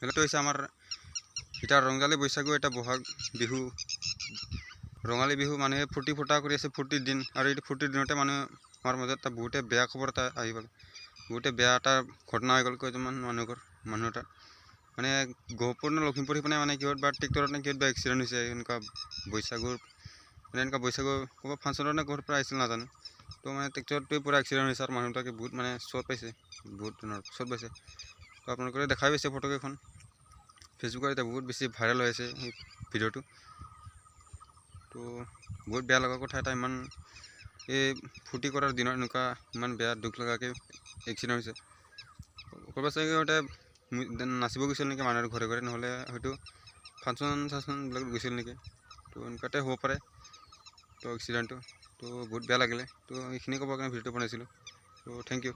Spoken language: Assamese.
এইটো হৈছে আমাৰ এতিয়া ৰঙালী বৈশাগু এটা বহাগ বিহু ৰঙালী বিহু মানুহে ফূৰ্তি ফুৰ্তা কৰি আছে ফূৰ্তিৰ দিন আৰু এই ফূৰ্তিৰ দিনতে মানুহে আমাৰ মাজত এটা বহুতে বেয়া খবৰ এটা আহি গ'ল বহুতে বেয়া এটা ঘটনা হৈ গ'ল কেইজনমান মানুহ এটা মানে গহপুৰ নে লখিমপুৰ সিপিনে মানে কিহত বা ট্ৰেক্টৰত নে কিহত বা এক্সিডেণ্ট হৈছে এনেকুৱা বৈশাগুৰ মানে এনেকুৱা বৈশাগু ক'ৰবাত ফাংচনত নে ক'ৰ পৰা আহিছিল নাজানো তো মানে ট্ৰেক্টৰটোৱে পূৰা এক্সিডেণ্ট হৈছে আৰু মানুহটাকে বহুত মানে চোট পাইছে বহুত ধৰণৰ চোট পাইছে তো আপোনালোকে দেখাই পাইছে ফটোকেইখন ফেচবুকত এতিয়া বহুত বেছি ভাইৰেল হৈ আছে এই ভিডিঅ'টো তো বহুত বেয়া লগা কথা এটা ইমান এই ফূৰ্তি কৰাৰ দিনত এনেকুৱা ইমান বেয়া দুখ লগাকৈ এক্সিডেণ্ট হৈছে ক'ৰবাত চাগে সিহঁতে নাচিব গৈছিল নেকি মানুহৰ ঘৰে ঘৰে নহ'লে হয়তো ফাংচনবিলাকত গৈছিল নেকি তো এনেকুৱাতে হ'ব পাৰে তো এক্সিডেণ্টটো তো বহুত বেয়া লাগিলে তো এইখিনি ক'বৰ কাৰণে ভিডিঅ'টো বনাইছিলোঁ তো থেংক ইউ